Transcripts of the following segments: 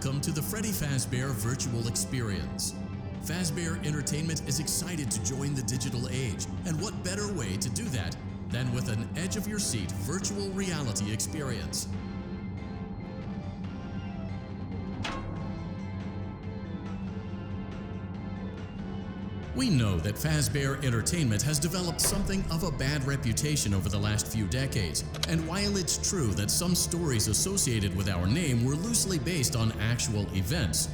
welcome to the Freddy Fazbear Virtual Experience. Fazbear Entertainment is excited to join the digital age, and what better way to do that than with an edge-of-your-seat virtual reality experience. We know that Fazbear Entertainment has developed something of a bad reputation over the last few decades, and while it's true that some stories associated with our name were loosely based on actual events,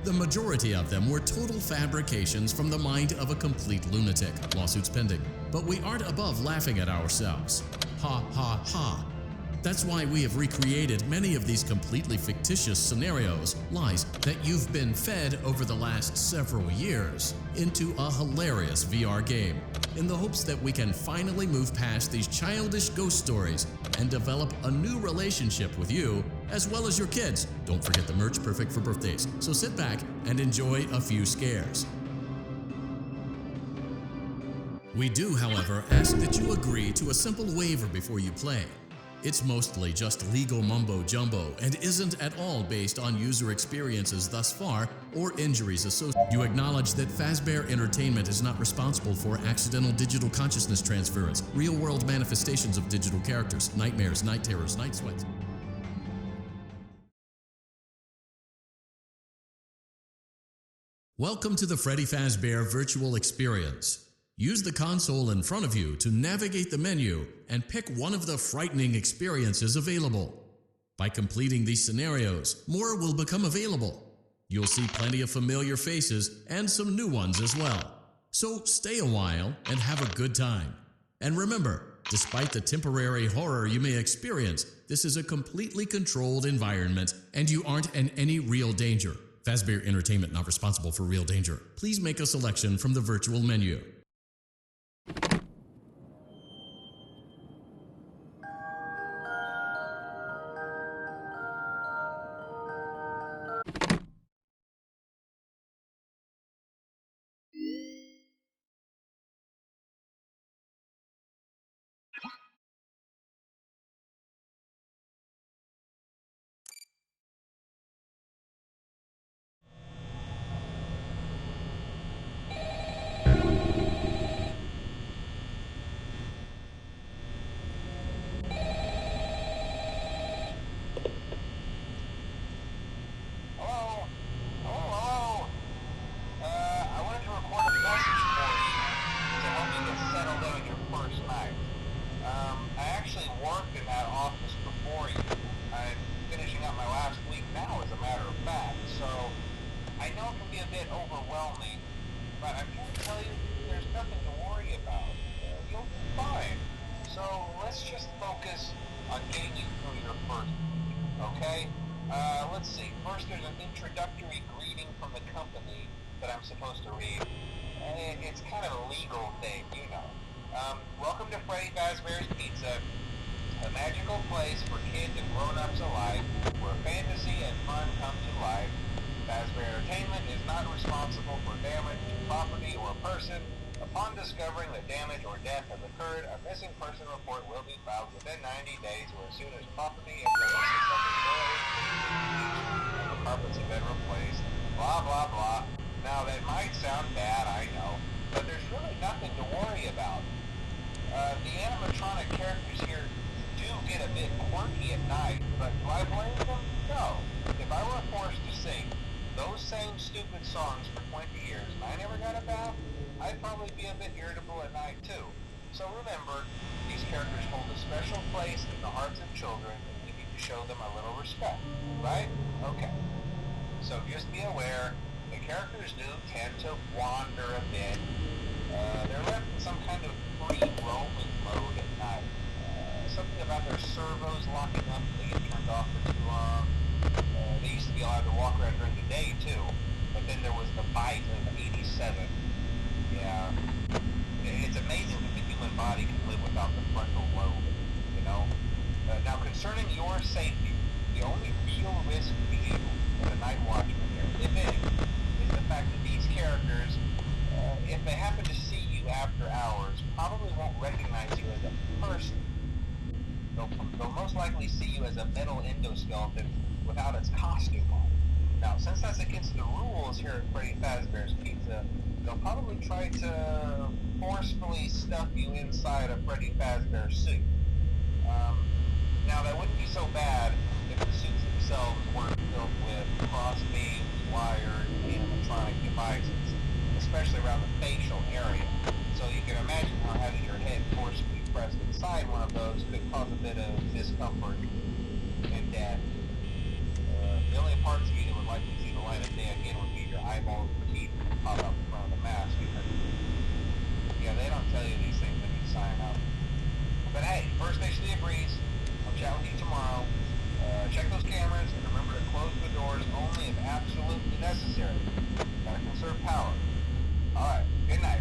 the majority of them were total fabrications from the mind of a complete lunatic, lawsuits pending. But we aren't above laughing at ourselves. Ha ha ha. That's why we have recreated many of these completely fictitious scenarios, lies that you've been fed over the last several years, into a hilarious VR game, in the hopes that we can finally move past these childish ghost stories and develop a new relationship with you, as well as your kids. Don't forget the merch, perfect for birthdays. So sit back and enjoy a few scares. We do, however, ask that you agree to a simple waiver before you play. It's mostly just legal mumbo-jumbo and isn't at all based on user experiences thus far or injuries associated. You acknowledge that Fazbear Entertainment is not responsible for accidental digital consciousness transference, real-world manifestations of digital characters, nightmares, night terrors, night sweats. Welcome to the Freddy Fazbear Virtual Experience. Use the console in front of you to navigate the menu and pick one of the frightening experiences available. By completing these scenarios, more will become available. You'll see plenty of familiar faces and some new ones as well. So stay a while and have a good time. And remember, despite the temporary horror you may experience, this is a completely controlled environment and you aren't in any real danger. Fazbear Entertainment not responsible for real danger. Please make a selection from the virtual menu. Let's see. First, there's an introductory greeting from the company that I'm supposed to read. It's kind of a legal thing, you know. Welcome to Freddy Fazbear's Pizza, a magical place for kids and grown-ups alike, where fantasy and fun come to life. Fazbear Entertainment is not responsible for damage to property or person. Upon discovering that damage or death has occurred, a missing person report will be filed within 90 days or as soon as property and premises have been thoroughly cleaned and the carpets have been replaced. Blah, blah, blah. Now, that might sound bad, I know, but there's really nothing to worry about. The animatronic characters here do get a bit quirky at night, but do I blame them? No. If I were forced to sing those same stupid songs for 20 years and I never got a bath, I'd probably be a bit irritable at night too. So remember, these characters hold a special place in the hearts of children and we need to show them a little respect, right? Okay. So just be aware, the characters do tend to wander a bit. They're left in some kind of free roaming mode at night. Something about their servos locking up and they get turned off for too long. They used to be allowed to walk around during the day too, but then there was the bite of 87. Yeah, it's amazing that the human body can live without the frontal lobe, you know? Now, concerning your safety, the only real risk to you as a night watchman here, if any, is the fact that these characters, if they happen to see you after hours, probably won't recognize you as a person. They'll most likely see you as a metal endoskeleton without its costume on. Now, since that's against the rules here at Freddy Fazbear's Pizza, they'll probably try to forcefully stuff you inside a Freddy Fazbear suit. Now, that wouldn't be so bad if the suits themselves weren't filled with cross beams, wires, animatronic devices, especially around the facial area. So you can imagine how having your head forcibly pressed inside one of those could cause a bit of discomfort and death. The only parts of you that would likely see the light of day again would be your eyeballs and teeth that pop up in front of the mask. Yeah, they don't tell you these things when you sign up. But hey, first station of the breeze. I'll chat with you tomorrow. Check those cameras and remember to close the doors only if absolutely necessary. Gotta conserve power. Alright, good night.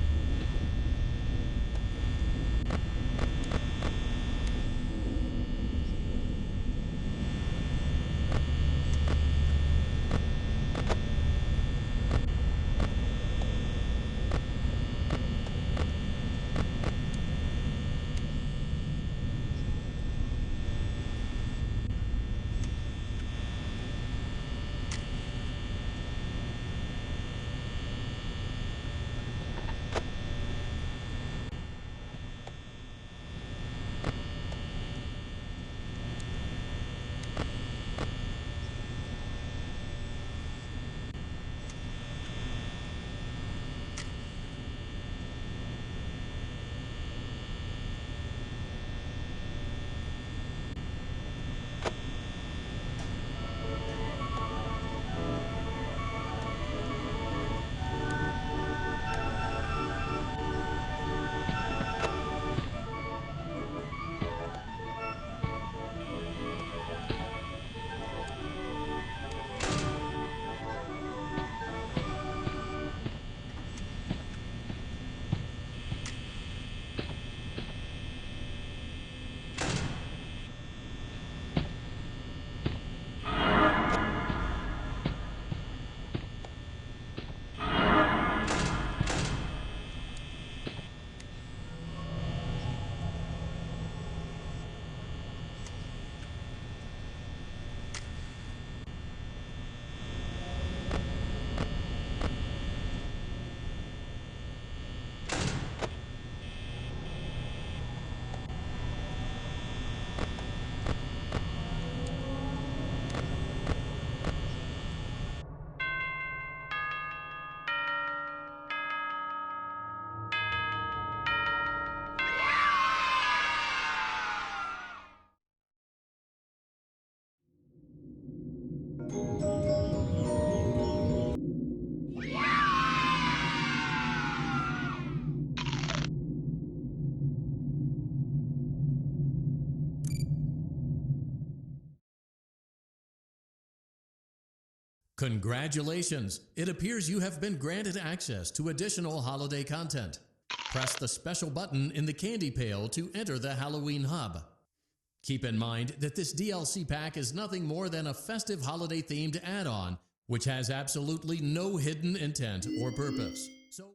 Congratulations! It appears you have been granted access to additional holiday content. Press the special button in the candy pail to enter the Halloween Hub. Keep in mind that this DLC pack is nothing more than a festive holiday-themed add-on, which has absolutely no hidden intent or purpose. So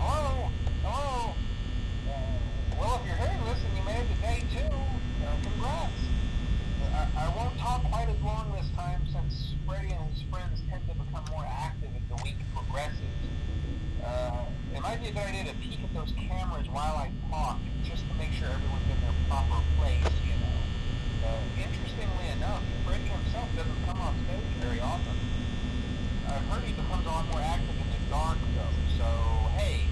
Hello? Hello? Well, if you're hearing this and you made it to day 2, congrats. I won't talk quite as long this time since Freddy and his friends tend to become more active as the week progresses. It might be a good idea to peek at those cameras while I talk, just to make sure everyone's in their proper place, you know. Interestingly enough, Freddy himself doesn't come off stage very often. I've heard he becomes a lot more active in the dark, though, so hey,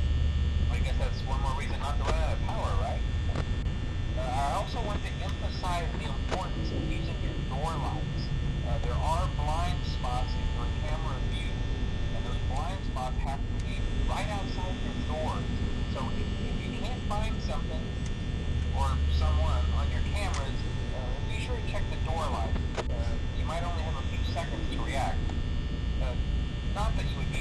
I guess that's one more reason not to run out of power, right? I also want to emphasize the importance of using your door lights. There are blind spots in your camera view, and those blind spots have to be right outside your doors. So if you can't find something or someone on your cameras, be sure to check the door lights. You might only have a few seconds to react. Not that you would be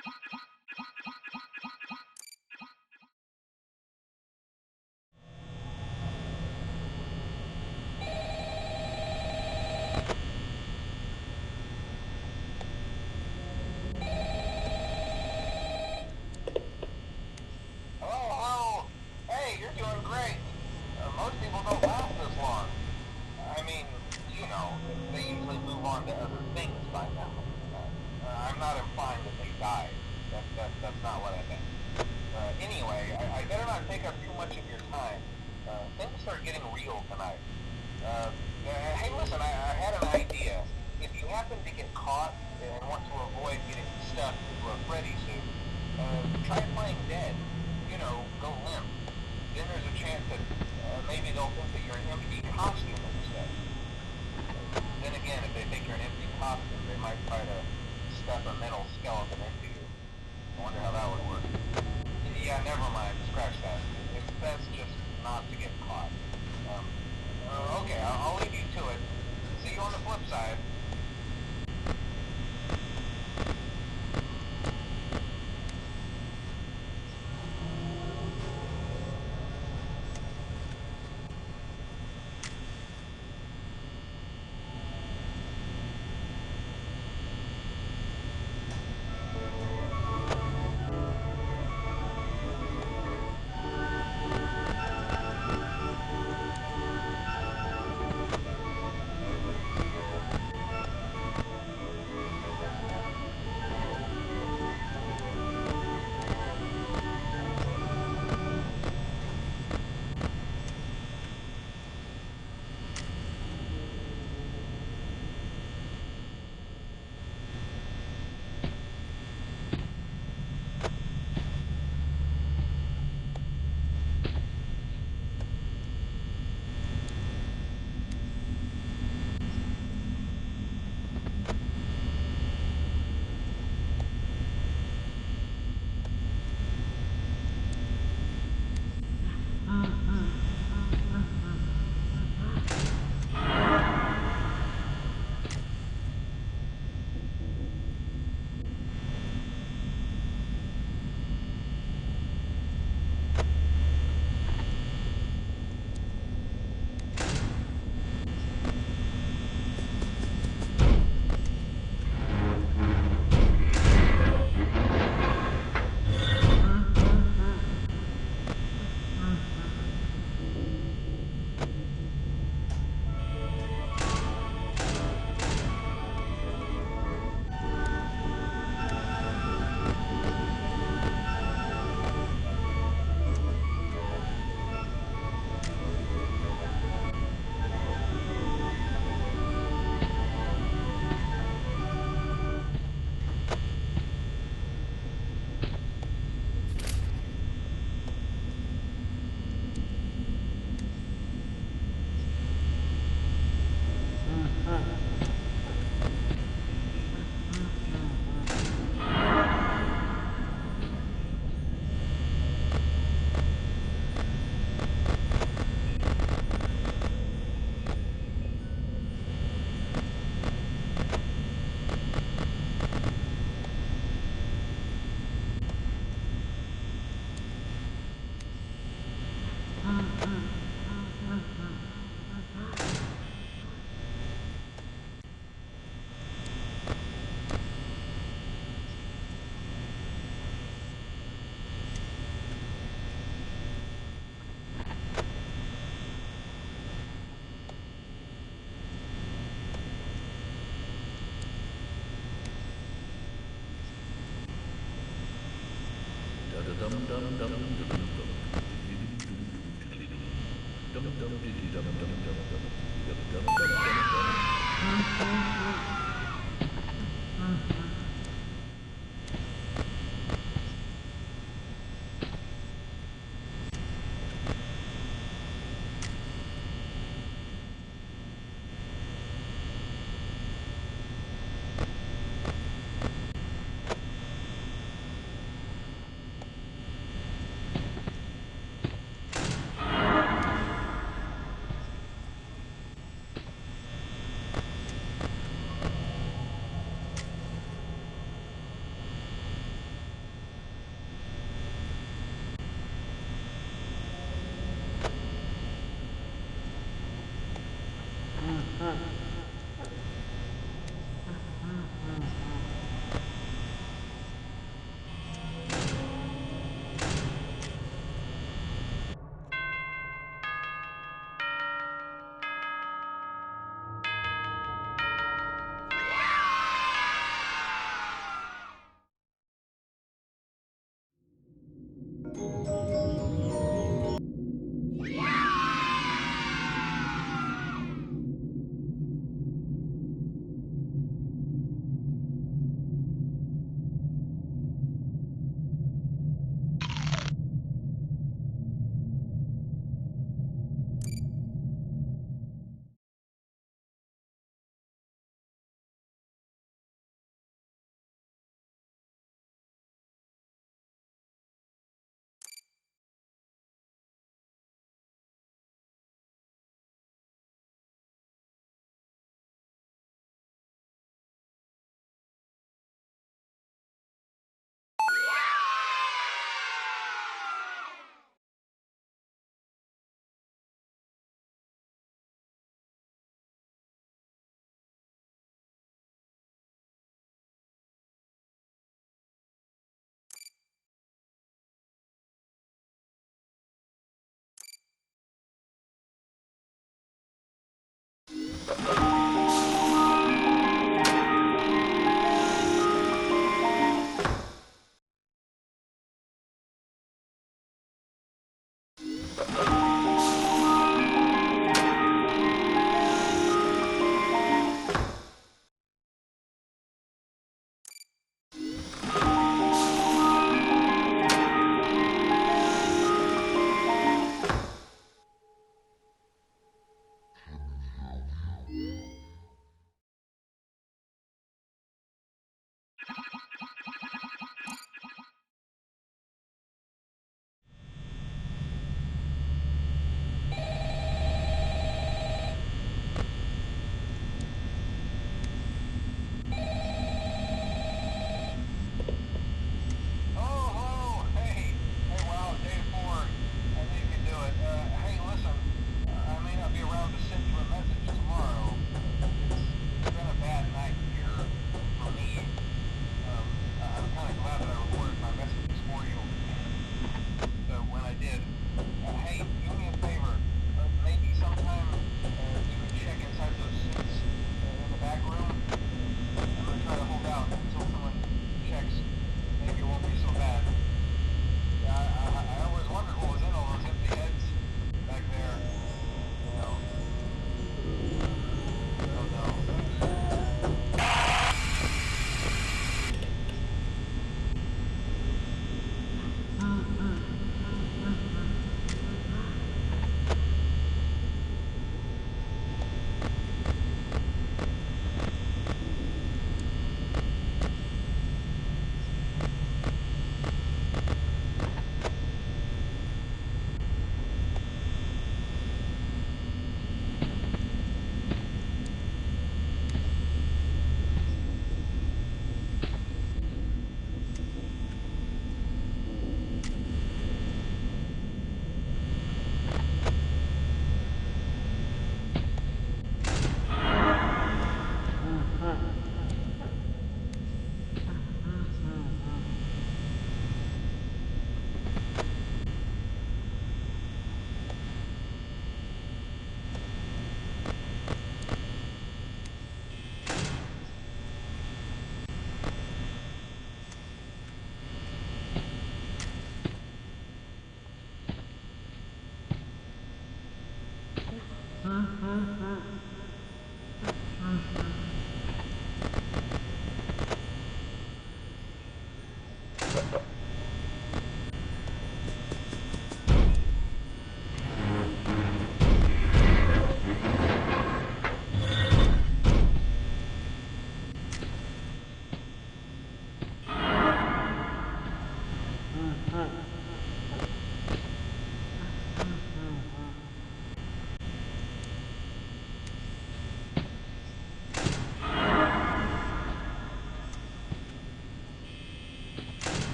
Hello, hello. Hey, you're doing great. Most people don't last this long. I mean, you know, they usually move on to other things by now. I'm not implying that they died. That's not what I meant. Anyway, I better not take up too much of your time. Things are getting real tonight. Hey, listen, I had an idea. If you happen to get caught and want to avoid getting stuffed into a Freddy suit, try playing dead. You know, go limp. Then there's a chance that maybe they'll think that you're an empty costume instead. Then again, if they think you're an empty costume, they might try to stuff a metal skeleton into you. I wonder how that would work. Yeah, never mind. Scratch that. It's best just not to get caught. Okay, I'll leave you to it. See you on the flip side.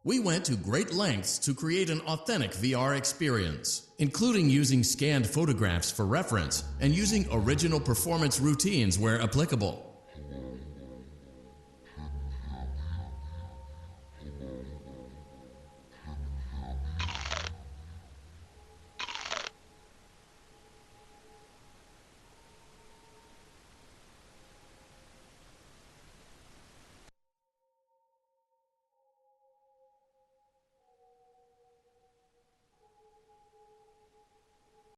We went to great lengths to create an authentic VR experience, including using scanned photographs for reference and using original performance routines where applicable.